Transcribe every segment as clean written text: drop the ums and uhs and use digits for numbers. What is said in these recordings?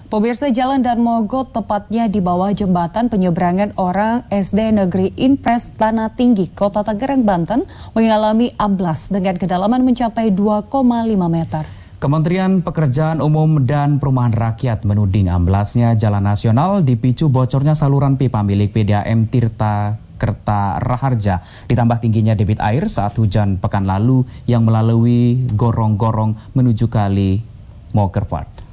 Pemirsa, Jalan Dan Mogot tepatnya di bawah jembatan penyeberangan orang SD Negeri Impres Tanah Tinggi, Kota Tangerang, Banten mengalami amblas dengan kedalaman mencapai 2,5 meter. Kementerian Pekerjaan Umum dan Perumahan Rakyat menuding amblasnya jalan nasional dipicu bocornya saluran pipa milik PDAM Tirta Kertaraharja, ditambah tingginya debit air saat hujan pekan lalu yang melalui gorong-gorong menuju kali Mokervat.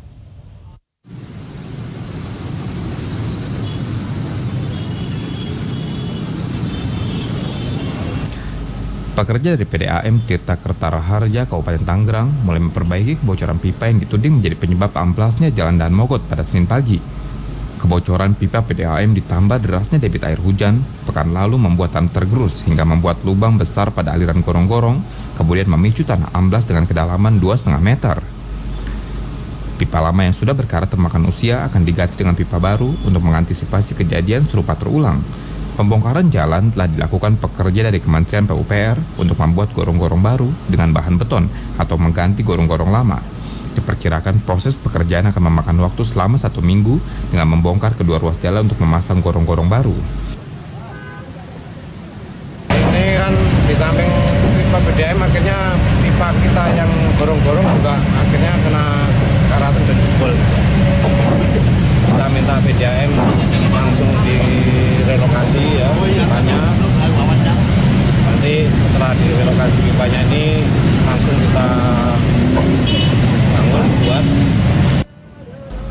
Pekerja dari PDAM Tirta Kertaraharja Kabupaten Tangerang mulai memperbaiki kebocoran pipa yang dituding menjadi penyebab amblasnya Jalan Dan Mogot pada Senin pagi. Kebocoran pipa PDAM ditambah derasnya debit air hujan pekan lalu membuat tanah tergerus hingga membuat lubang besar pada aliran gorong-gorong, kemudian memicu tanah amblas dengan kedalaman 2,5 meter. Pipa lama yang sudah berkarat termakan usia akan diganti dengan pipa baru untuk mengantisipasi kejadian serupa terulang. Pembongkaran jalan telah dilakukan pekerja dari Kementerian PUPR untuk membuat gorong-gorong baru dengan bahan beton atau mengganti gorong-gorong lama. Diperkirakan proses pekerjaan akan memakan waktu selama 1 minggu dengan membongkar kedua ruas jalan untuk memasang gorong-gorong baru. Ini kan di samping pipa PDAM akhirnya pipa kita yang gorong-gorong juga akhirnya kena karatan dan jebol. Kita minta PDAM langsung direlokasi ya pipanya. Nanti setelah direlokasi pipanya ini langsung kita bangun buat.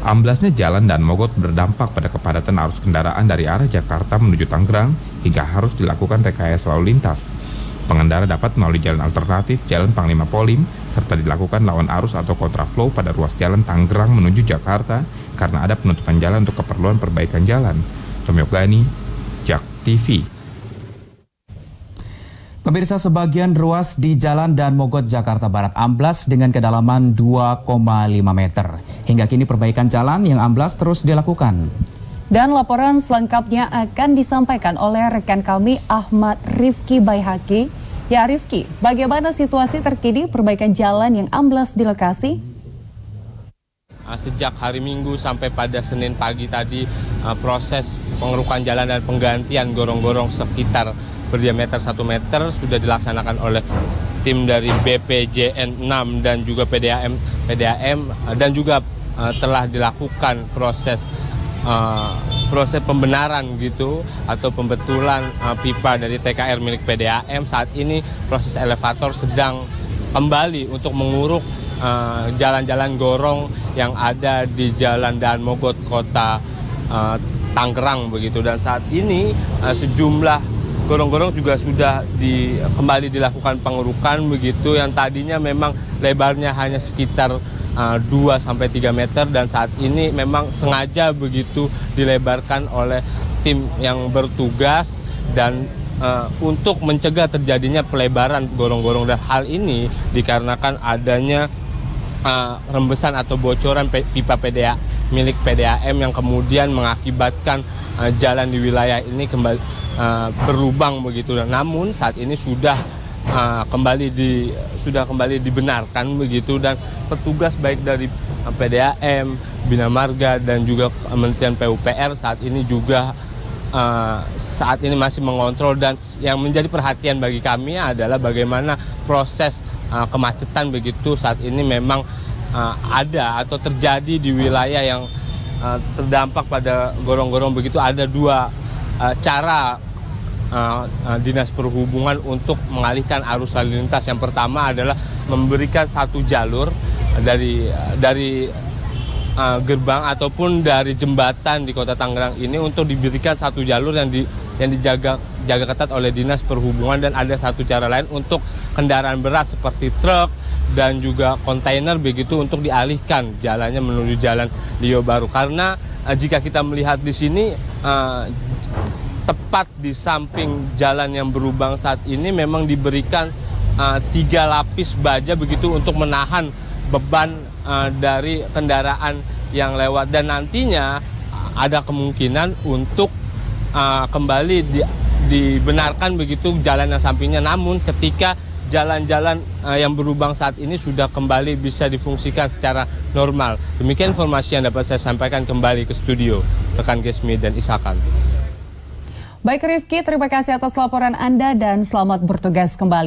Amblasnya Jalan Dan Mogot berdampak pada kepadatan arus kendaraan dari arah Jakarta menuju Tangerang hingga harus dilakukan rekayasa lalu lintas. Pengendara dapat melalui jalan alternatif Jalan Panglima Polim serta dilakukan lawan arus atau kontraflow pada ruas jalan Tangerang menuju Jakarta karena ada penutupan jalan untuk keperluan perbaikan jalan. Tommy Oggani, JAK TV. Pemirsa, sebagian ruas di Jalan Dan Mogot Jakarta Barat amblas dengan kedalaman 2,5 meter. Hingga kini perbaikan jalan yang amblas terus dilakukan. Dan laporan selengkapnya akan disampaikan oleh rekan kami Ahmad Rifki Baihaki. Ya Rifki, bagaimana situasi terkini perbaikan jalan yang amblas di lokasi? Sejak hari Minggu sampai pada Senin pagi tadi, proses pengerukan jalan dan penggantian gorong-gorong sekitar berdiameter 1 meter sudah dilaksanakan oleh tim dari BPJN 6 dan juga PDAM dan juga telah dilakukan proses pembenaran gitu atau pembetulan pipa dari TKR milik PDAM. Saat ini proses elevator sedang kembali untuk menguruk jalan-jalan gorong yang ada di Jalan Dan Mogot Kota Tangerang begitu. Dan saat ini sejumlah gorong-gorong juga sudah kembali dilakukan pengurukan begitu, yang tadinya memang lebarnya hanya sekitar 2-3 meter dan saat ini memang sengaja begitu dilebarkan oleh tim yang bertugas dan untuk mencegah terjadinya pelebaran gorong-gorong. Dan hal ini dikarenakan adanya rembesan atau bocoran pipa PDA milik PDAM yang kemudian mengakibatkan jalan di wilayah ini kembali berlubang begitu. Namun saat ini sudah kembali dibenarkan begitu, dan petugas baik dari PDAM, Bina Marga dan juga Kementerian PUPR saat ini juga masih mengontrol. Dan yang menjadi perhatian bagi kami adalah bagaimana proses kemacetan begitu saat ini memang ada atau terjadi di wilayah yang terdampak pada gorong-gorong begitu. Ada dua cara Dinas Perhubungan untuk mengalihkan arus lalu lintas. Yang pertama adalah memberikan satu jalur dari gerbang ataupun dari jembatan di Kota Tangerang ini untuk diberikan satu jalur yang dijaga ketat oleh Dinas Perhubungan, dan ada satu cara lain untuk kendaraan berat seperti truk dan juga kontainer begitu untuk dialihkan jalannya menuju Jalan Dio Baru. Karena jika kita melihat di sini tepat di samping jalan yang berlubang saat ini memang diberikan 3 lapis baja begitu untuk menahan beban dari kendaraan yang lewat, dan nantinya ada kemungkinan untuk kembali dibenarkan begitu jalan yang sampingnya. Namun ketika jalan-jalan yang berlubang saat ini sudah kembali bisa difungsikan secara normal. Demikian informasi yang dapat saya sampaikan kembali ke studio. Rekan Gesmi dan Isakan. Baik Rifki, terima kasih atas laporan Anda dan selamat bertugas kembali.